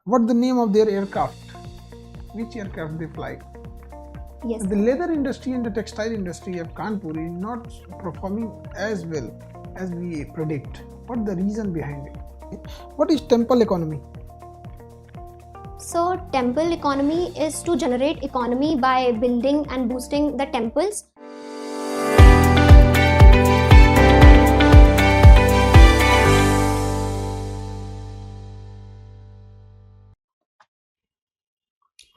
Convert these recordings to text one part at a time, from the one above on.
What the name of their aircraft? Which aircraft they fly? Yes. The leather industry and the textile industry of Kanpur is not performing as well as we predict. What the reason behind it? What is temple economy? So temple economy is to generate economy by building and boosting the temples.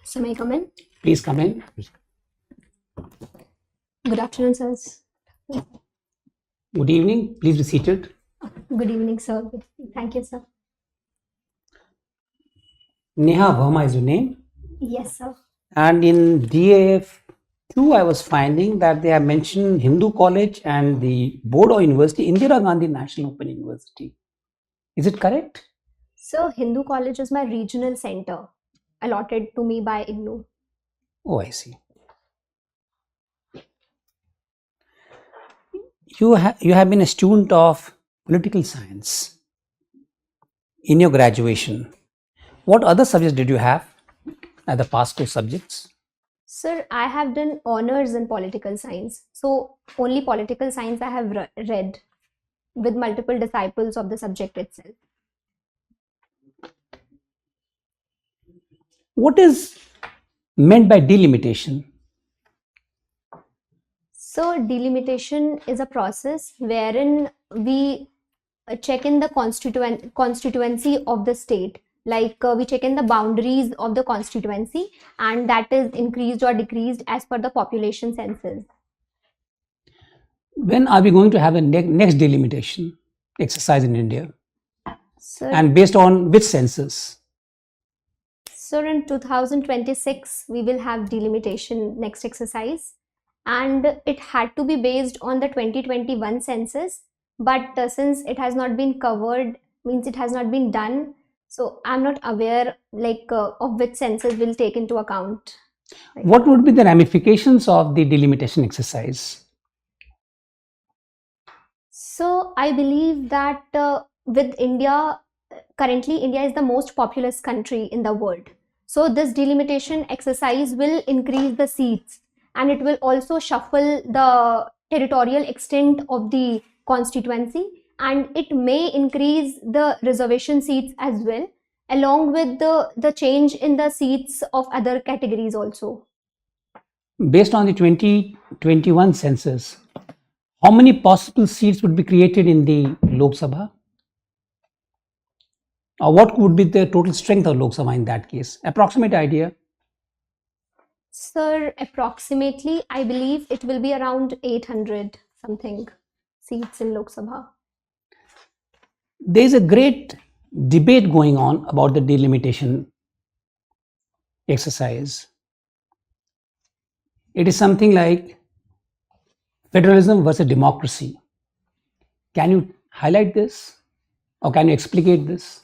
So may I come in? Please come in. Good afternoon, sirs. Good evening. Please be seated. Good evening, sir. Thank you, sir. Neha Verma is your name. Yes, sir. And in DAF 2, I was finding that they have mentioned Hindu College and the Board University, Indira Gandhi National Open University. Is it correct? So Hindu College is my regional center allotted to me by IGNOU. Oh, I see. You have been a student of political science in your graduation. What other subjects did you have as the past course subjects? Sir, I have done honors in political science. So only political science I have read with multiple disciples of the subject itself. What is meant by delimitation? So delimitation is a process wherein we check in the constituency of the state. Like we check in the boundaries of the constituency, and that is increased or decreased as per the population census. When are we going to have the next delimitation exercise in India? Sir, And based on which census? So in 2026, we will have delimitation next exercise, and it had to be based on the 2021 census, but since it has not been covered, means it has not been done, so I'm not aware of which census will take into account. What would be the ramifications of the delimitation exercise? So I believe that with India, currently India is the most populous country in the world. So this delimitation exercise will increase the seats, and it will also shuffle the territorial extent of the constituency, and it may increase the reservation seats as well, along with the change in the seats of other categories also. Based on the 2021 census, how many possible seats would be created in the Lok Sabha? Or what would be the total strength of Lok Sabha in that case? Approximate idea? Sir, approximately, I believe it will be around 800 something seats in Lok Sabha. There is a great debate going on about the delimitation exercise. It is something like federalism versus democracy. Can you highlight this, or can you explicate this?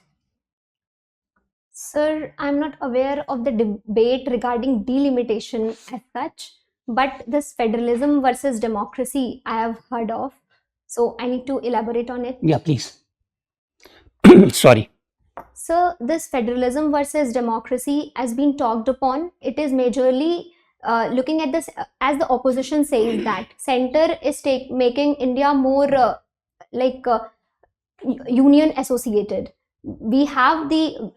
Sir, I'm not aware of the debate regarding delimitation as such, but this federalism versus democracy I have heard of. So I need to elaborate on it. Yeah, please. Sorry. So this federalism versus democracy has been talked upon. It is majorly looking at this as the opposition says that center is making India more union associated. We have the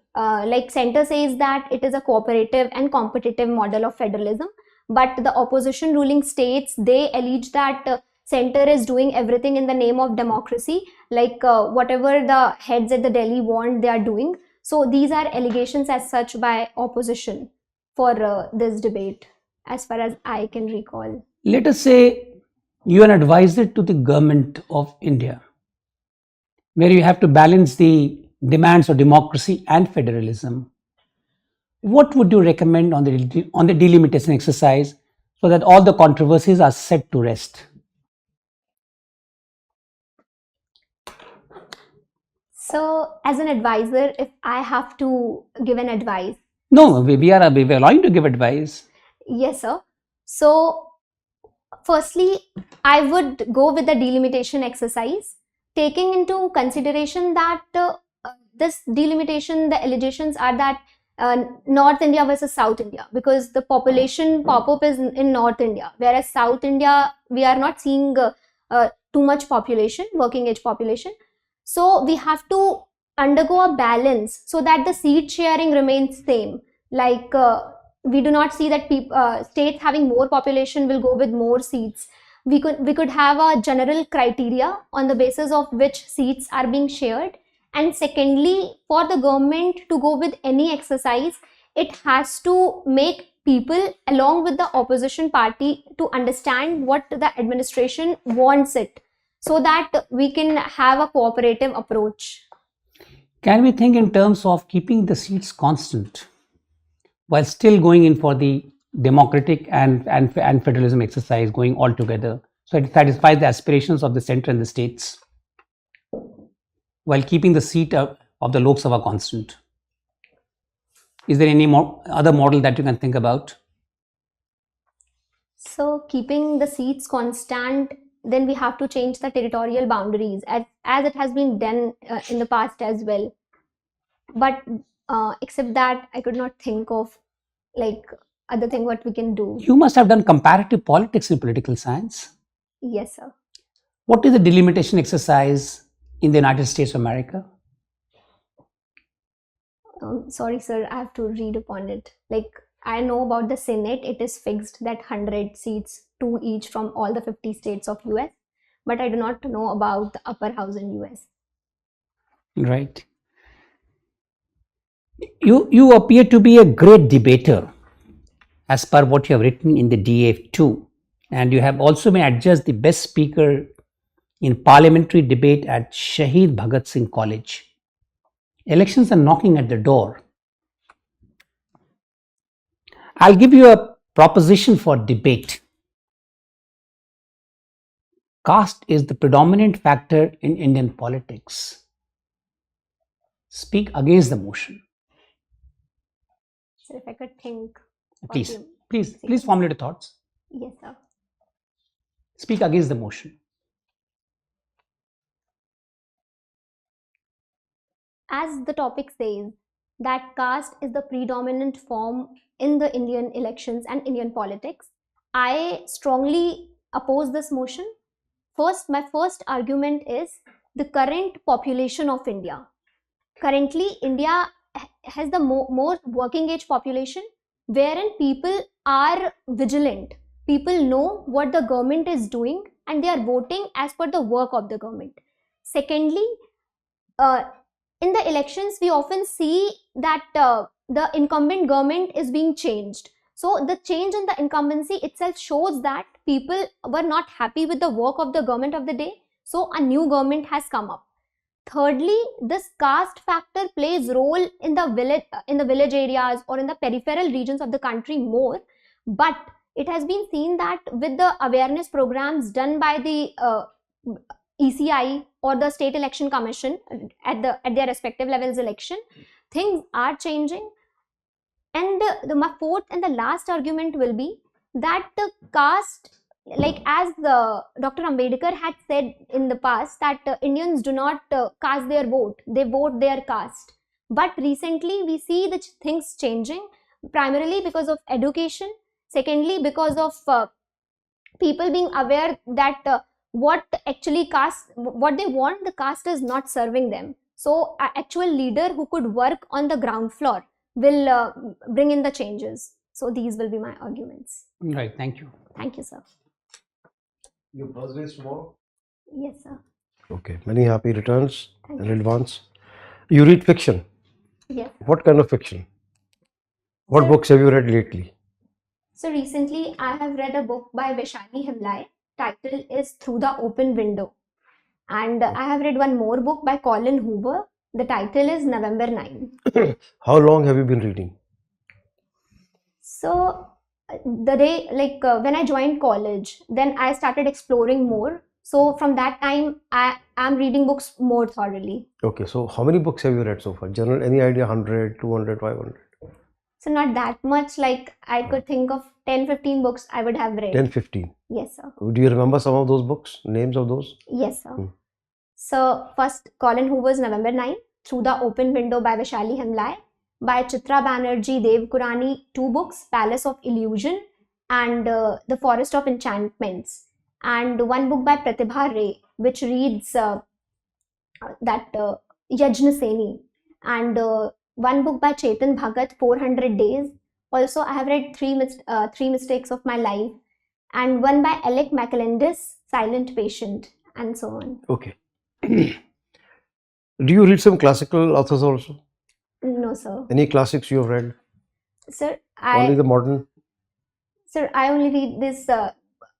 center says that it is a cooperative and competitive model of federalism, but the opposition ruling states, they allege that center is doing everything in the name of democracy, whatever the heads at the Delhi want, they are doing. So these are allegations as such by opposition for this debate, as far as I can recall. Let us say you are an advisor to the government of India, where you have to balance the demands of democracy and federalism. What would you recommend on the delimitation exercise so that all the controversies are set to rest? So as an advisor, if I have to give an advice. No, we are allowing to give advice. Yes, sir. So firstly, I would go with the delimitation exercise, taking into consideration that this delimitation, the allegations are that North India versus South India, because the population pop-up is in North India, whereas South India, we are not seeing too much population, working age population. So we have to undergo a balance so that the seat sharing remains same. Like we do not see that states having more population will go with more seats. We could have a general criteria on the basis of which seats are being shared. And secondly, for the government to go with any exercise, it has to make people along with the opposition party to understand what the administration wants it, so that we can have a cooperative approach. Can we think in terms of keeping the seats constant while still going in for the democratic and federalism exercise going all together, so it satisfies the aspirations of the center and the states, while keeping the seat of the Lok Sabha constant? Is there any other model that you can think about? So keeping the seats constant, then we have to change the territorial boundaries as it has been done in the past as well. But except that, I could not think of like other thing what we can do. You must have done comparative politics in political science. Yes, sir. What is the delimitation exercise in the United States of America? Sorry, sir, I have to read upon it. Like, I know about the Senate, it is fixed that 100 seats, 2 each from all the 50 states of US, but I do not know about the upper house in US. Right. You appear to be a great debater, as per what you have written in the DF2, and you have also been adjudged the best speaker in parliamentary debate at Shahid Bhagat Singh College. Elections are knocking at the door. I'll give you a proposition for debate. Caste is the predominant factor in Indian politics. Speak against the motion. So if I could think. Please formulate your thoughts. Yes, sir. Speak against the motion. As the topic says, that caste is the predominant form in the Indian elections and Indian politics, I strongly oppose this motion. My first argument is the current population of India. Currently, India has the more working age population, wherein people are vigilant. People know what the government is doing and they are voting as per the work of the government. Secondly, in the elections, we often see that the incumbent government is being changed. So the change in the incumbency itself shows that people were not happy with the work of the government of the day. So a new government has come up. Thirdly, this caste factor plays role in the village areas or in the peripheral regions of the country more. But it has been seen that with the awareness programs done by the ECI or the State Election Commission at their respective levels election, things are changing. And my fourth and the last argument will be that the caste, like as Dr. Ambedkar had said in the past, that Indians do not cast their vote, they vote their caste. But recently we see the things changing, primarily because of education, secondly because of people being aware that what actually caste, what they want, the caste is not serving them. So an actual leader who could work on the ground floor will bring in the changes. So these will be my arguments. Right, thank you. Thank you, sir. You persist more? Yes, sir. Okay, many happy returns Thank in you. advance. You read fiction. Yes. What kind of fiction? What Sir, books have you read lately? So recently I have read a book by Vaishali Himlai. Title is Through the Open Window. And I have read one more book by Colin Hoover. The title is November 9. How long have you been reading? So the day, when I joined college, then I started exploring more. So from that time, I am reading books more thoroughly. Okay, so how many books have you read so far? General, any idea? 100, 200, 500? So not that much, like I could think of 10-15 books I would have read. 10, 15. Yes, sir. Do you remember some of those books? Names of those? Yes, sir. So first, Colin Hoover's November 9, Through the Open Window by Vaishali Himlai. by Chitra Banerjee, Dev Kurani, 2 books, Palace of Illusion and The Forest of Enchantments, and 1 book by Pratibha Ray, which reads that Yajna Seni, and 1 book by Chetan Bhagat, 400 Days. Also, I have read Three Mistakes of My Life, and 1 by Alec McAlindis, Silent Patient, and so on. Okay. Do you read some classical authors also? No, sir. Any classics you have read? Sir, Only the modern? Sir, I only read this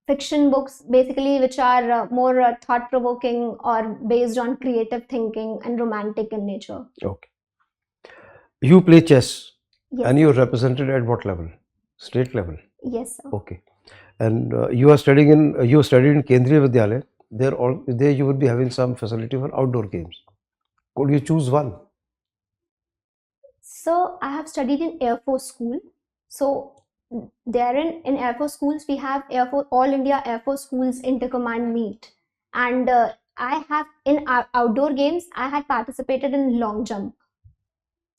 fiction books, basically, which are more thought-provoking or based on creative thinking and romantic in nature. Okay. You play chess Yes. and you're represented at what level? State level? Yes, sir. Okay. And you studied in Kendriya Vidyalaya. There you would be having some facility for outdoor games. Could you choose one? So I have studied in Air Force School. So there in Air Force schools, we have All India Air Force Schools Intercommand meet. And I have, in outdoor games, I had participated in long jump.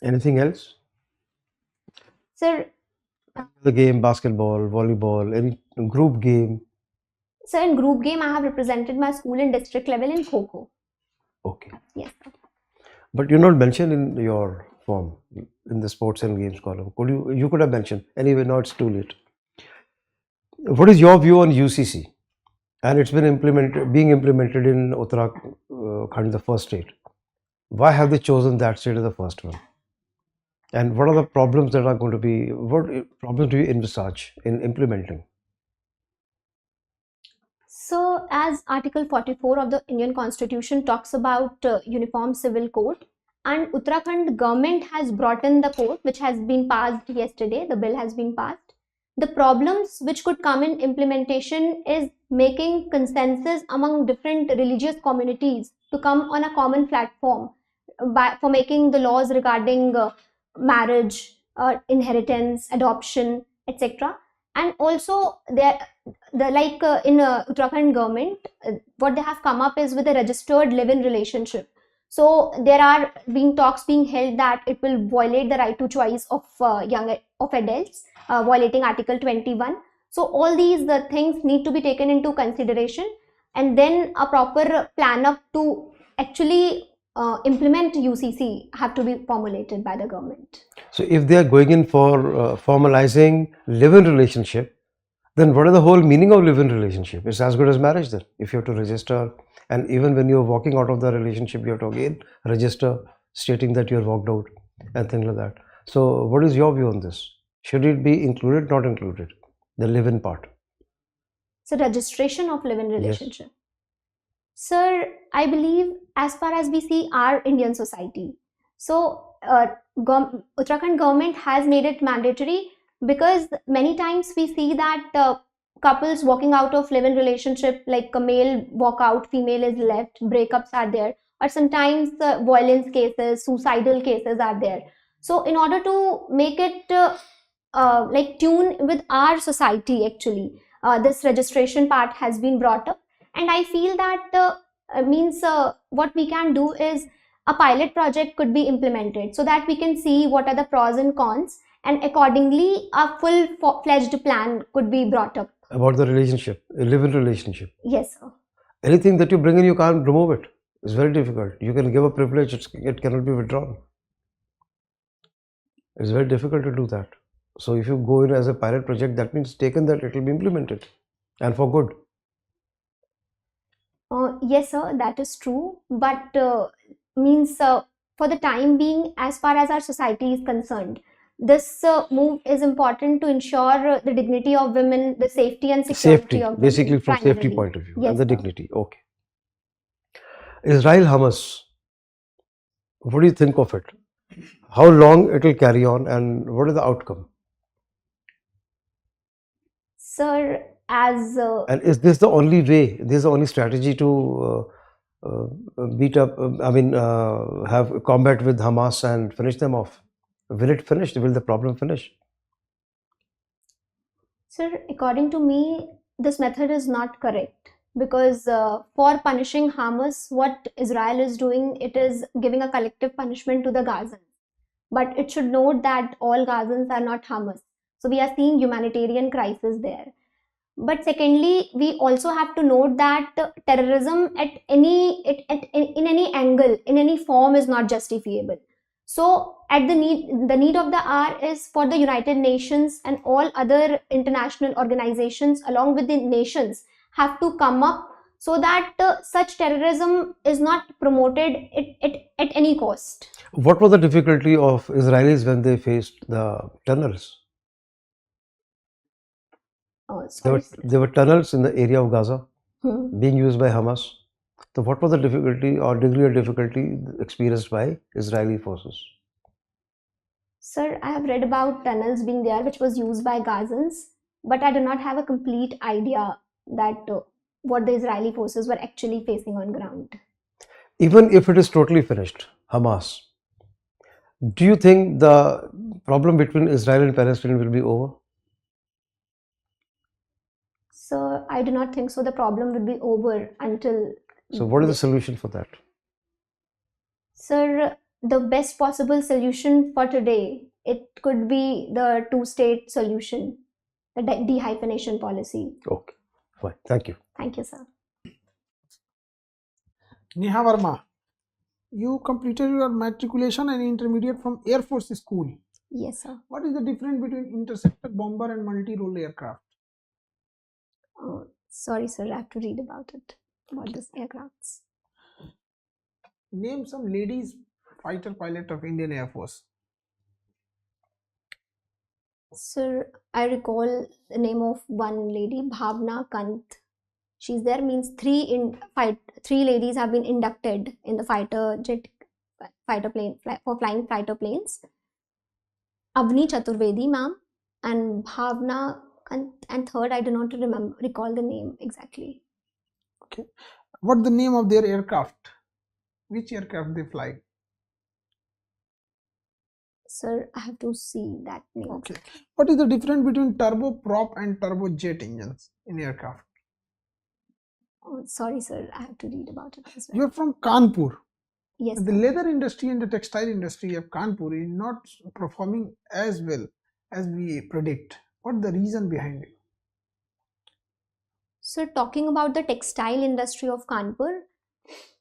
Anything else? Sir, The game, basketball, volleyball, any group game? so in group game, I have represented my school in district level in Kho-Kho. Okay. Yes, sir. But you're not mentioned in your form in the sports and games column. You could have mentioned. Anyway, now it's too late. What is your view on UCC? And it's been being implemented in Uttarakhand, the first state. Why have they chosen that state as the first one? And what are the problems that are going to be, what problems do you envisage in implementing? So, as Article 44 of the Indian Constitution talks about Uniform Civil Code, and Uttarakhand government has brought in the code, which has been passed yesterday, the bill has been passed. The problems which could come in implementation is making consensus among different religious communities to come on a common platform for making the laws regarding marriage, inheritance, adoption, etc. And also in Uttarakhand government, what they have come up is with a registered live-in relationship. So there are talks being held that it will violate the right to choice of adults, violating Article 21. So all these things need to be taken into consideration, and then a proper plan up to actually implement UCC have to be formulated by the government. So if they are going in for formalizing live-in relationship, then what is the whole meaning of live-in relationship? It's as good as marriage then. If you have to register, and even when you're walking out of the relationship, you have to again register stating that you're walked out and things like that. So what is your view on this? Should it be included, not included? The live-in part. So registration of live-in Yes. relationship. Sir, I believe as far as we see our Indian society, so Uttarakhand government has made it mandatory because many times we see that couples walking out of live-in relationship, like a male walk out, female is left, breakups are there, or sometimes violence cases, suicidal cases are there. So in order to make it like tune with our society, actually, this registration part has been brought up, and I feel that what we can do is a pilot project could be implemented so that we can see what are the pros and cons, and accordingly a full-fledged plan could be brought up. About the relationship, a live-in relationship. Yes, sir. Anything that you bring in, you can't remove it. It's very difficult. You can give a privilege, it cannot be withdrawn. It's very difficult to do that. So if you go in as a pilot project, that means taken that it will be implemented, and for good. Yes, sir, that is true. But for the time being, as far as our society is concerned, this move is important to ensure the dignity of women, the safety and security Safety, of women, basically from safety primarily. point of view, Yes, and the sir. dignity. Okay. Israel Hamas, what do you think of it? How long it will carry on, and what is the outcome? Sir, as And is this the only way? This is the only strategy to beat up? Have combat with Hamas and finish them off. Will it finish? Will the problem finish? Sir, according to me, this method is not correct because for punishing Hamas, what Israel is doing, it is giving a collective punishment to the Gazans. But it should note that all Gazans are not Hamas. So we are seeing humanitarian crisis there. But secondly, we also have to note that terrorism in any angle, in any form, is not justifiable. So the need of the hour is for the United Nations and all other international organizations along with the nations have to come up so that such terrorism is not promoted at any cost. What was the difficulty of Israelis when they faced the tunnels? Sorry. There were tunnels in the area of Gaza Hmm. being used by Hamas. So, what was the difficulty or degree of difficulty experienced by Israeli forces? Sir, I have read about tunnels being there which was used by Gazans, but I do not have a complete idea that what the Israeli forces were actually facing on ground. Even if it is totally finished, Hamas, do you think the problem between Israel and Palestine will be over? So I do not think so. The problem will be over until. So, what is the solution for that? Sir, the best possible solution for today, it could be the two-state solution, the dehyphenation policy. Okay, fine. Thank you. Thank you, sir. Neha Verma, you completed your matriculation and intermediate from Air Force School. Yes, sir. What is the difference between interceptor bomber and multi-role aircraft? Sorry, sir, I have to read about it, about this aircrafts. Name some ladies fighter pilot of Indian Air Force. Sir, I recall the name of one lady, Bhavna Kant. She's there, means three ladies have been inducted in the fighter plane for flying fighter planes. Avni Chaturvedi, ma'am, and Bhavna Kant, and third I do not recall the name exactly. Okay. What's the name of their aircraft? Which aircraft they fly? Sir, I have to see that name. Okay. What is the difference between turboprop and turbojet engines in aircraft? Oh, sorry, sir, I have to read about it as well. You are from Kanpur. Yes, The sir. leather industry and the textile industry of Kanpur is not performing as well as we predict. What's the reason behind it? So talking about the textile industry of Kanpur,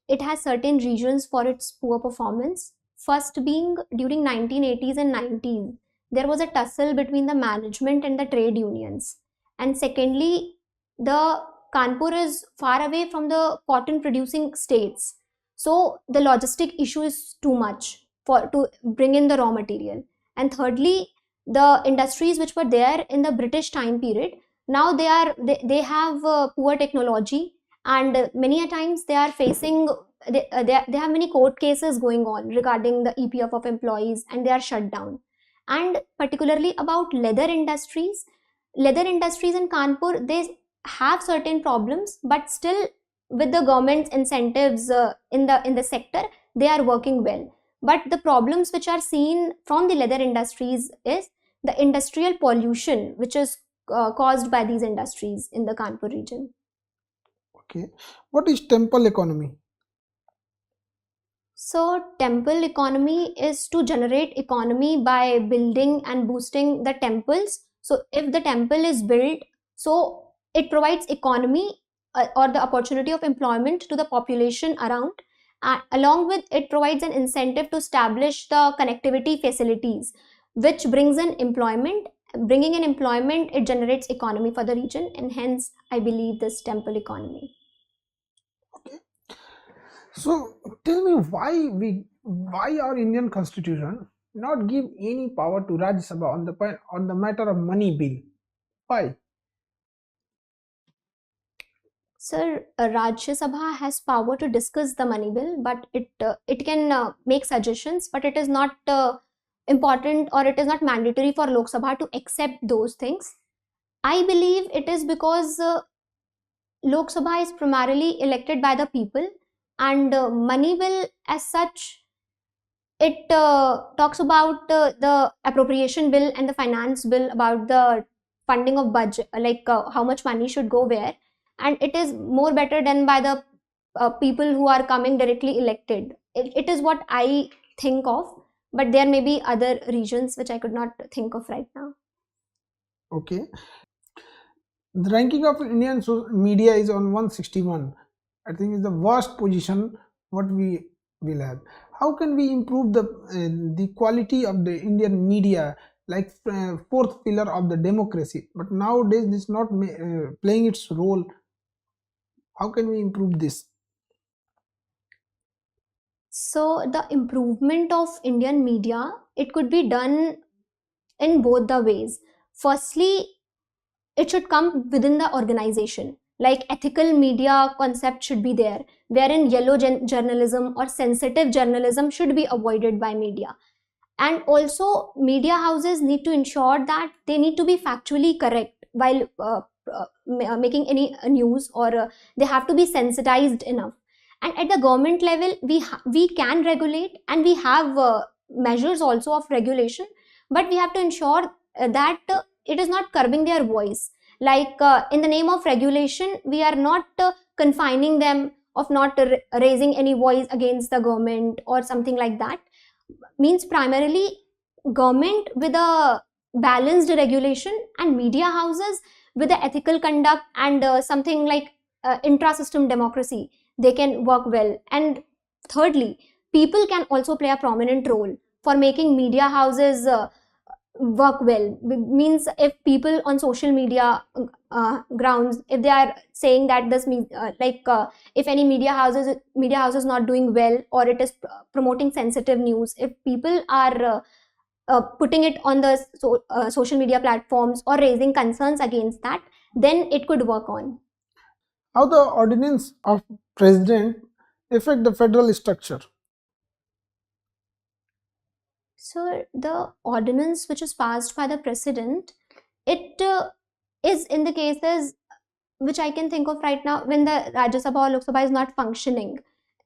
it has certain reasons for its poor performance. First being during 1980s and 90s, there was a tussle between the management and the trade unions. And secondly, the Kanpur is far away from the cotton producing states. So the logistic issue is too much to bring in the raw material. And thirdly, the industries which were there in the British time period, now they have poor technology, and many a times they are facing they have many court cases going on regarding the EPF of employees, and they are shut down. And particularly about leather industries in Kanpur, they have certain problems, but still with the government's incentives in the sector, they are working well. But the problems which are seen from the leather industries is the industrial pollution which is caused by these industries in the Kanpur region. Okay. What is temple economy? So temple economy is to generate economy by building and boosting the temples. So if the temple is built, so it provides economy or the opportunity of employment to the population around. Along with it provides an incentive to establish the connectivity facilities, which brings in employment. Bringing in employment, it generates economy for the region, and hence I believe this temple economy. Okay. So tell me why our Indian Constitution not give any power to Rajya Sabha on the matter of money bill? Why? Sir, Rajya Sabha has power to discuss the money bill, but it can make suggestions, but it is not important, or it is not mandatory for Lok Sabha to accept those things. I believe it is because Lok Sabha is primarily elected by the people, and money bill as such, it talks about the appropriation bill and the finance bill about the funding of budget, like how much money should go where, and it is more better done by the people who are coming directly elected. It is what I think of. but there may be other regions which I could not think of right now. Okay. The ranking of Indian media is on 161. I think is the worst position what we will have. How can we improve the quality of the Indian media, like fourth pillar of the democracy? But nowadays this is not playing its role. How can we improve this? So the improvement of Indian media, it could be done in both the ways. Firstly, it should come within the organization. Like ethical media concept should be there, wherein yellow journalism or sensitive journalism should be avoided by media. And also media houses need to ensure that they need to be factually correct while making any news, or they have to be sensitized enough. And at the government level, we can regulate, and we have measures also of regulation, but we have to ensure that it is not curbing their voice. Like in the name of regulation, we are not confining them of not raising any voice against the government or something like that. Means primarily government with a balanced regulation, and media houses with the ethical conduct and something like intra-system democracy, they can work well. And thirdly, people can also play a prominent role for making media houses work well. Means if people on social media grounds, if they are saying that this means if any media houses not doing well, or it is promoting sensitive news, if people are putting it on the social media platforms or raising concerns against that, then it could work on. How the ordinance of president affect the federal structure? So the ordinance which is passed by the president, it is in the cases which I can think of right now, when the Rajya Sabha or Lok Sabha is not functioning.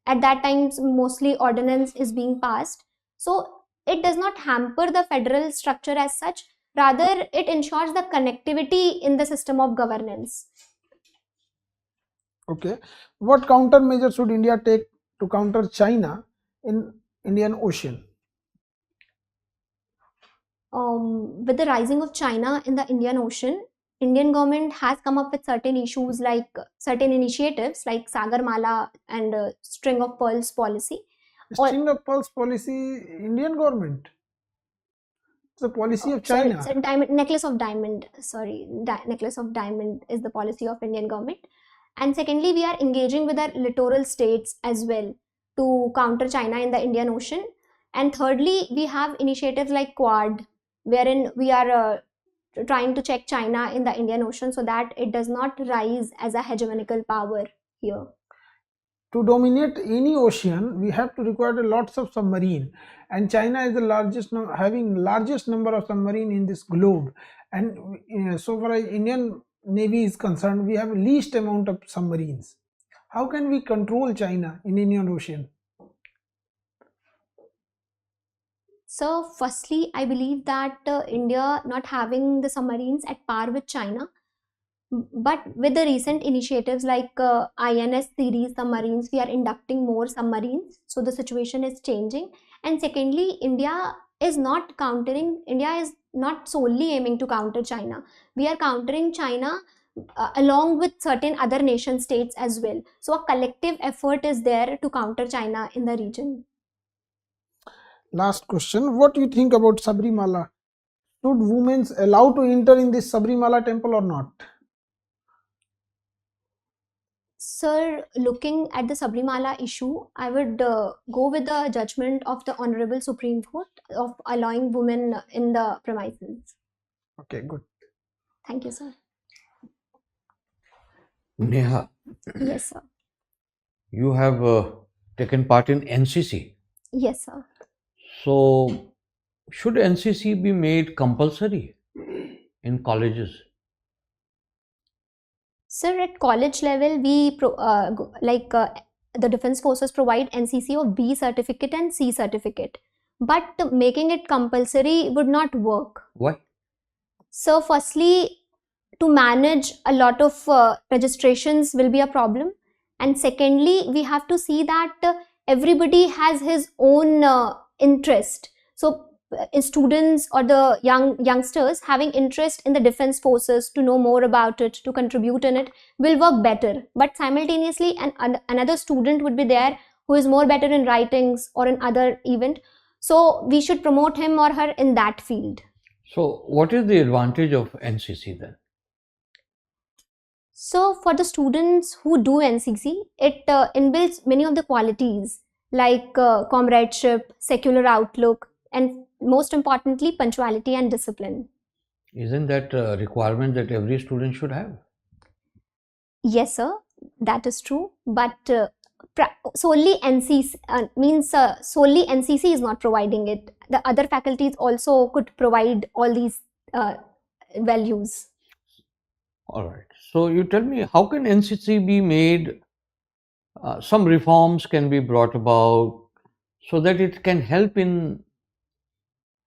At that time, mostly ordinance is being passed. So it does not hamper the federal structure as such. Rather, it ensures the connectivity in the system of governance. Okay. What countermeasures should India take to counter China in Indian Ocean? With the rising of China in the Indian Ocean, Indian government has come up with certain issues, like certain initiatives like Sagarmala and String of Pearls policy. String of Pearls policy, Indian government. It's the policy of China. Sorry, diamond, necklace of diamond. Sorry, necklace of diamond is the policy of Indian government. And secondly, we are engaging with our littoral states as well to counter China in the Indian Ocean. And thirdly, we have initiatives like Quad, wherein we are trying to check China in the Indian Ocean so that it does not rise as a hegemonical power here. To dominate any ocean, we have to require lots of submarine, and China is the largest, having largest number of submarine in this globe. And so far as Indian Navy is concerned, we have least amount of submarines. How can we control China in Indian Ocean? So firstly, I believe that India not having the submarines at par with China, but with the recent initiatives like INS series submarines, we are inducting more submarines, so the situation is changing. And secondly, India is not solely aiming to counter China. We are countering China along with certain other nation states as well. So a collective effort is there to counter China in the region. Last question, what do you think about Sabrimala? Should women allowed to enter in this Sabrimala temple or not? Sir, looking at the Sabrimala issue, I would go with the judgment of the Honorable Supreme Court of allowing women in the premises. Okay, good. Thank you, sir. Neha, Yes, sir. you have taken part in NCC. Yes, sir. So, should NCC be made compulsory in colleges? Sir, at college level, we the Defense Forces provide NCC of B certificate and C certificate, but making it compulsory would not work. Why? So, firstly, to manage a lot of registrations will be a problem, and secondly, we have to see that everybody has his own interest. So students or the youngsters having interest in the defense forces to know more about it, to contribute in it, will work better. But simultaneously, another student would be there who is more better in writings or in other event. So we should promote him or her in that field. So, what is the advantage of NCC then? So for the students who do NCC, it inbuilds many of the qualities like comradeship, secular outlook, and most importantly, punctuality and discipline. Isn't that a requirement that every student should have? Yes, sir, that is true. But solely NCC is not providing it. The other faculties also could provide all these values. All right. So, you tell me, how can NCC be made? Some reforms can be brought about so that it can help in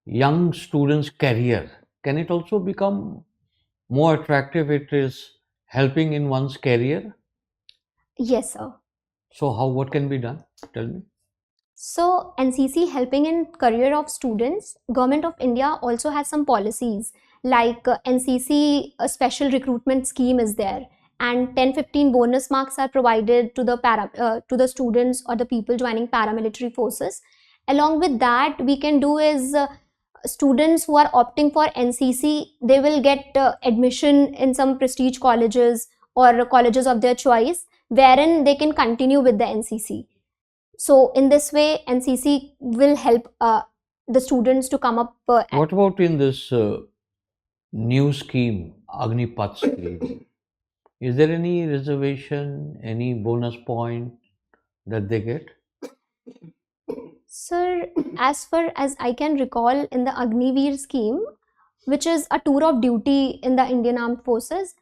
young students' career. Can it also become more attractive? It is helping in one's career. Yes, sir. So, what can be done? Tell me. So NCC helping in career of students, Government of India also has some policies like NCC a special recruitment scheme is there, and 10-15 bonus marks are provided to the students or the people joining paramilitary forces. Along with that, we can do is students who are opting for NCC, they will get admission in some prestige colleges or colleges of their choice, wherein they can continue with the NCC. So in this way, NCC will help the students to come up. What about in this new scheme, Agnipath scheme? Is there any reservation, any bonus point that they get? Sir, as far as I can recall, in the Agniveer scheme, which is a tour of duty in the Indian Armed Forces,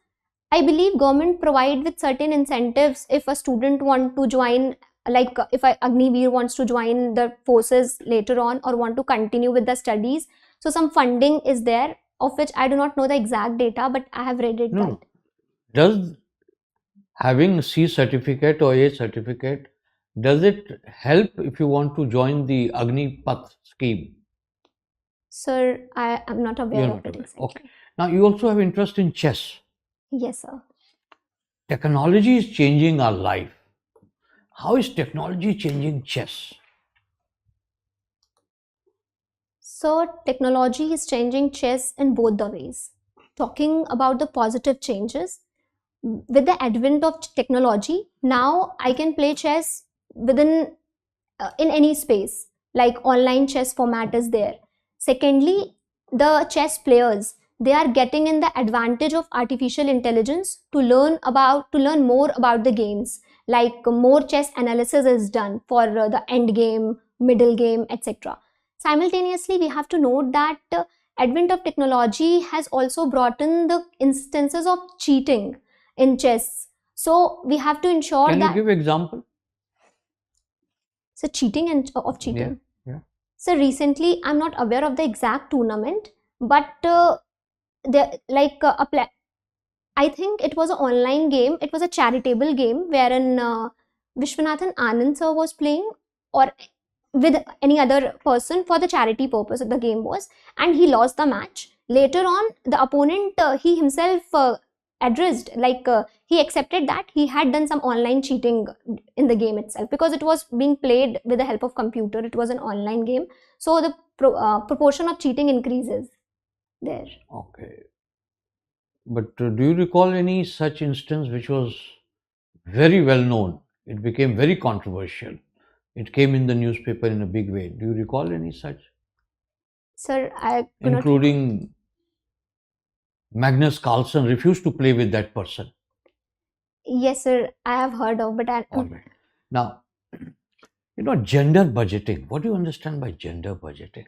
I believe government provide with certain incentives if a student want to join, like if Agniveer wants to join the forces later on or want to continue with the studies. So some funding is there, of which I do not know the exact data, but I have read it. No. Does having C certificate or A certificate, does it help if you want to join the Agnipath scheme? Sir, I am not aware You're of not it aware. exactly. Okay. Now you also have interest in chess. Yes, sir. Technology is changing our life. How is technology changing chess? So technology is changing chess in both the ways. Talking about the positive changes, with the advent of technology, now I can play chess within in any space, like online chess format is there. Secondly, the chess players, they are getting in the advantage of artificial intelligence to learn more about the games, like more chess analysis is done for the end game, middle game, etc. Simultaneously, we have to note that advent of technology has also brought in the instances of cheating in chess. So we have to ensure Can you that give example? so cheating and of cheating. Yeah. So recently, I'm not aware of the exact tournament, but I think it was an online game. It was a charitable game wherein Vishwanathan Anand sir was playing, or with any other person for the charity purpose. The game was, and he lost the match. Later on, the opponent he himself addressed, like he accepted that he had done some online cheating in the game itself, because it was being played with the help of computer. It was an online game, so the proportion of cheating increases there. Okay. But do you recall any such instance which was very well known? It became very controversial. It came in the newspaper in a big way. Do you recall any such? Sir, I do not. Including Magnus Carlsen refused to play with that person. Yes, sir, I have heard of, but All right. Now, gender budgeting. What do you understand by gender budgeting?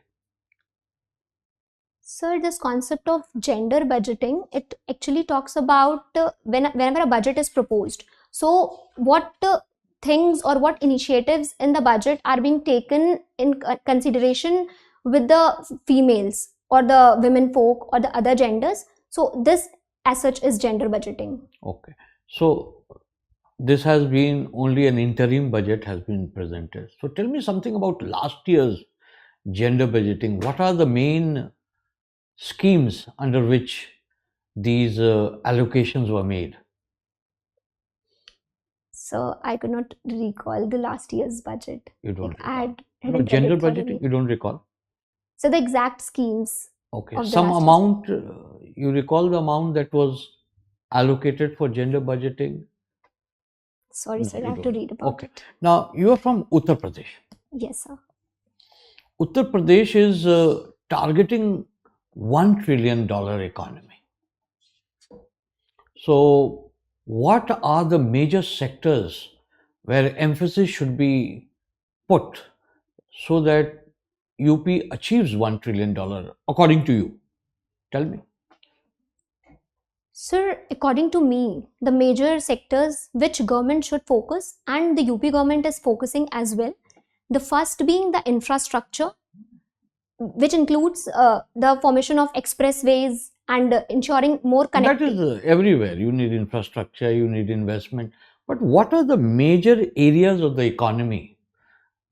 Sir, this concept of gender budgeting, it actually talks about whenever a budget is proposed. So, what things or what initiatives in the budget are being taken in consideration with the females or the women folk or the other genders. So, this as such is gender budgeting. Okay. So, this has been only an interim budget has been presented. So, tell me something about last year's gender budgeting, what are the main schemes under which these allocations were made? So I could not recall the last year's budget. You don't Like, recall? No, hadn't read gender it budgeting, thoroughly. you don't recall? So the exact schemes Okay, of the some last year's. amount, you recall the amount that was allocated for gender budgeting? Sorry, No, sir, I you have to don't. read about Okay. it. Now, you are from Uttar Pradesh. Yes, sir. Uttar Pradesh is targeting $1 trillion economy. So, what are the major sectors where emphasis should be put so that UP achieves $1 trillion according to you? Tell me. Sir, according to me, the major sectors which government should focus, and the UP government is focusing as well. The first being the infrastructure, which includes the formation of expressways and ensuring more That connectivity. is everywhere. You need infrastructure, you need investment. But what are the major areas of the economy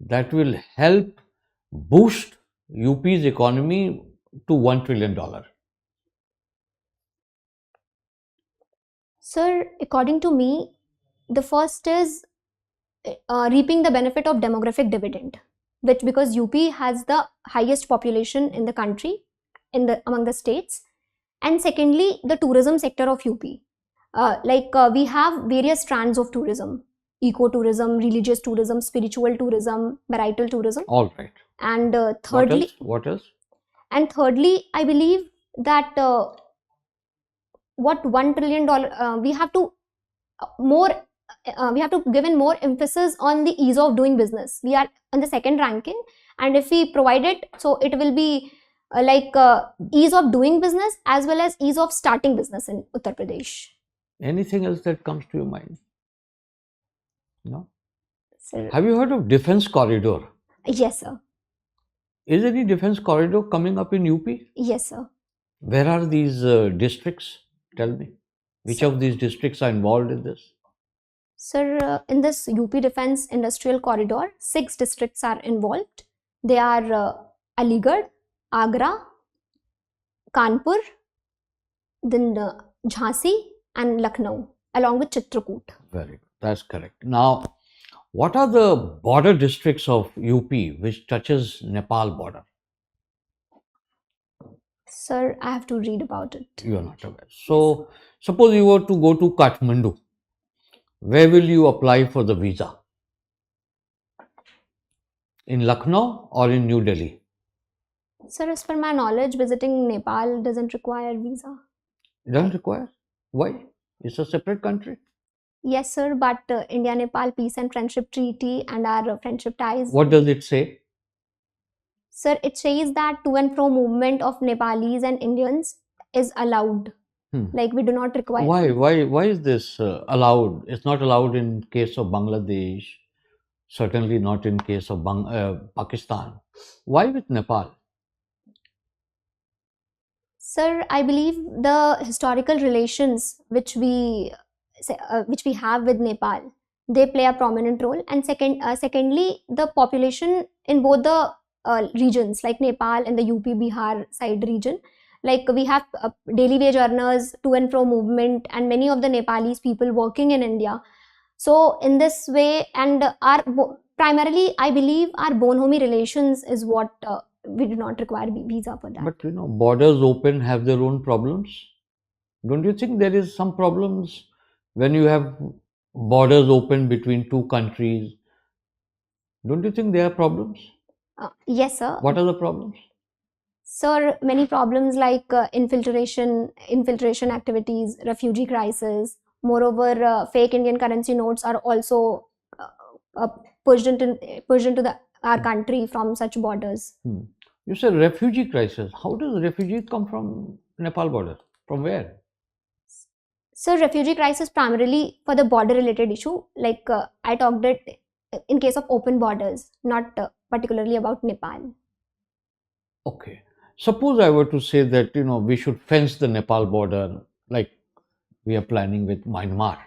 that will help boost UP's economy to $1 trillion? Sir, according to me, the first is reaping the benefit of demographic dividend, which because UP has the highest population in the country, among the states, and secondly, the tourism sector of UP. We have various strands of tourism: eco-tourism, religious tourism, spiritual tourism, marital tourism, All right. and What thirdly, else? What else? and thirdly, I believe that what $1 trillion we have to give in more emphasis on the ease of doing business. We are on the second ranking, and if we provide it, so it will be ease of doing business as well as ease of starting business in Uttar Pradesh. Anything else that comes to your mind? No? Sir, Have you heard of defense corridor? yes, sir. Is any defense corridor coming up in UP? Yes, sir. Where are these districts? Tell me. Which Sir- of these districts are involved in this? Sir, in this UP Defense Industrial Corridor, 6 districts are involved. They are Aligarh, Agra, Kanpur, then Jhansi, and Lucknow, along with Chitrakoot. Very good. That's correct. Now, what are the border districts of UP which touches Nepal border? Sir, I have to read about it. You are not aware. So, suppose you were to go to Kathmandu, where will you apply for the visa? In Lucknow or in New Delhi? Sir, as per my knowledge, visiting Nepal doesn't require visa. It doesn't require. Why? It's a separate country. Yes, sir, but India-Nepal Peace and Friendship Treaty and our friendship ties. What does it say? Sir, it says that to and fro movement of Nepalis and Indians is allowed. Like we do not require. Why is this allowed? It's not allowed in case of Bangladesh. Certainly not in case of Pakistan. Why with Nepal? Sir, I believe the historical relations which we have with Nepal, they play a prominent role. And secondly, the population in both the regions, like Nepal and the UP Bihar side region, like we have daily wage earners, to and fro movement, and many of the Nepalese people working in India. So in this way, and primarily, I believe our bonhomie relations is what we do not require visa for that. But borders open have their own problems. Don't you think there is some problems when you have borders open between two countries? Don't you think there are problems? Yes, sir. What are the problems? Sir, many problems like infiltration activities, refugee crisis. Moreover, fake Indian currency notes are also pushed into our country from such borders. You said refugee crisis. How does refugees come from Nepal border? From where? So refugee crisis primarily for the border related issue. Like I talked it in case of open borders, not particularly about Nepal. Okay. Suppose I were to say that we should fence the Nepal border like we are planning with Myanmar,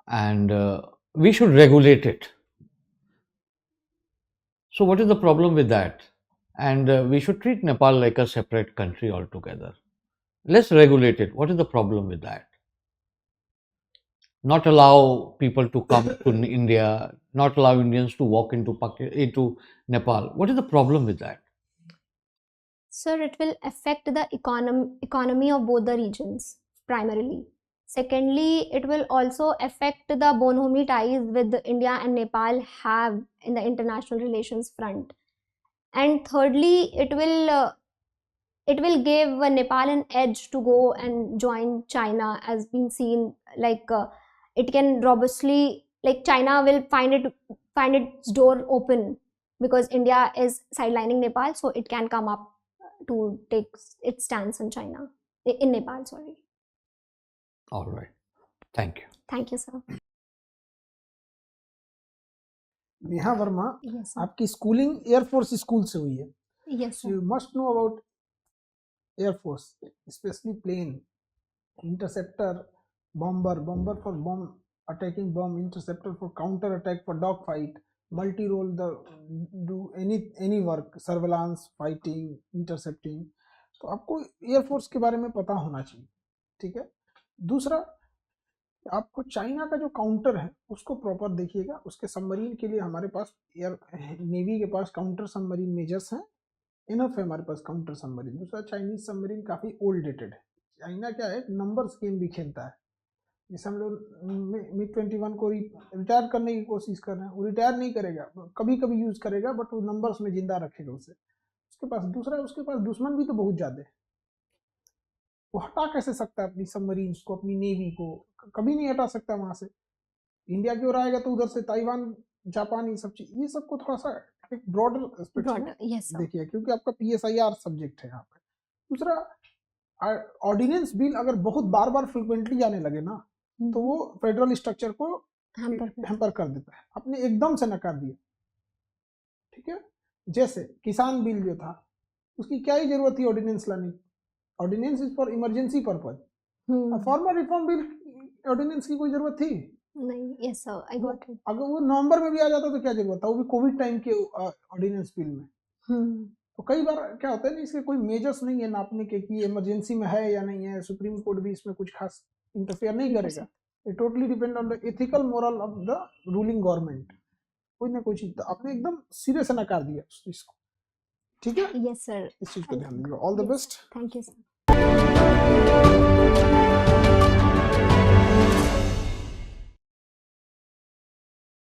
and we should regulate it. So what is the problem with that? And we should treat Nepal like a separate country altogether. Let's regulate it. What is the problem with that? Not allow people to come to India, not allow Indians to walk into Nepal. What is the problem with that? Sir, it will affect the economy of both the regions primarily. Secondly, it will also affect the bonhomie ties with India and Nepal have in the international relations front. And thirdly, it will give Nepal an edge to go and join China, as been seen. Like it can robustly, like China will find its door open because India is sidelining Nepal, so it can come up to take its stance in China, in Nepal. Sorry. All right. Thank you. Thank you, sir. Neha Verma, Yes, sir. आपकी schooling air force school से हुई है. Yes, So sir. you must know about Air Force, especially plane, interceptor, bomber for bomb attacking bomb, interceptor for counter attack, for dog fight, multi-role, do any work, surveillance, fighting, intercepting. तो आपको air force के बारे में पता होना चाहिए. ठीक है. दूसरा, आपको चाइना का जो काउंटर है उसको प्रॉपर देखिएगा. उसके सबमरीन के लिए हमारे पास एयर नेवी के पास काउंटर सबमरीन मेजर्स हैं, इनफ है हमारे पास काउंटर सबमरीन. दूसरा, चाइनीज सबमरीन काफ़ी ओल्ड डेटेड है. चाइना क्या है, नंबर्स गेम भी खेलता है. जैसे हम लोग MiG-21 को रिटायर करने की कोशिश कर रहे हैं, वो रिटायर नहीं करेगा, कभी कभी यूज़ करेगा, बट वो नंबर्स में जिंदा रखेगा उसे. उसके पास दूसरा, उसके पास दुश्मन भी तो बहुत ज़्यादा है. वो हटा कैसे सकता है अपनी सबमरीन को, अपनी नेवी को? कभी नहीं हटा सकता वहाँ से. इंडिया की ओर आएगा तो उधर से ताइवान, जापान, ये सब चीज, ये सबको थोड़ा सा एक ब्रॉडर Broader. Yes, sir. देखिए, क्योंकि आपका PSIR सब्जेक्ट है यहाँ पे. दूसरा, ऑर्डिनेंस बिल अगर बहुत बार बार फ्रिक्वेंटली आने लगे ना, तो वो फेडरल स्ट्रक्चर को हैम्पर कर देता है. आपने एकदम से नकार दिया. ठीक है. जैसे किसान बिल जो था, उसकी क्या ही जरूरत थी ऑर्डिनेंस लाने की? Ordinance is for emergency purpose. Formal reform bill ordinance की कोई जरूरत थी नहीं. Yes, sir. I got it. अगर वो नवंबर में भी आ जाता तो क्या जरूरत था? वो भी कोविड टाइम के ऑर्डिनेंस बिल में. तो कई बार क्या होता है ना, इसके कोई मेजर्स नहीं है नापने के कि इमरजेंसी में है या नहीं है. सुप्रीम कोर्ट भी इसमें कुछ खास इंटरफेयर नहीं करेगा. It totally depend on the ethical moral of the ruling government. कोई ना कोई चीज, तो आपने एकदम सिरे से नकार दिया उस चीज को. ठीक है. Yes, sir. इस चीज को ध्यान दीजिएगा. All the Yes. Best. Thank you, sir.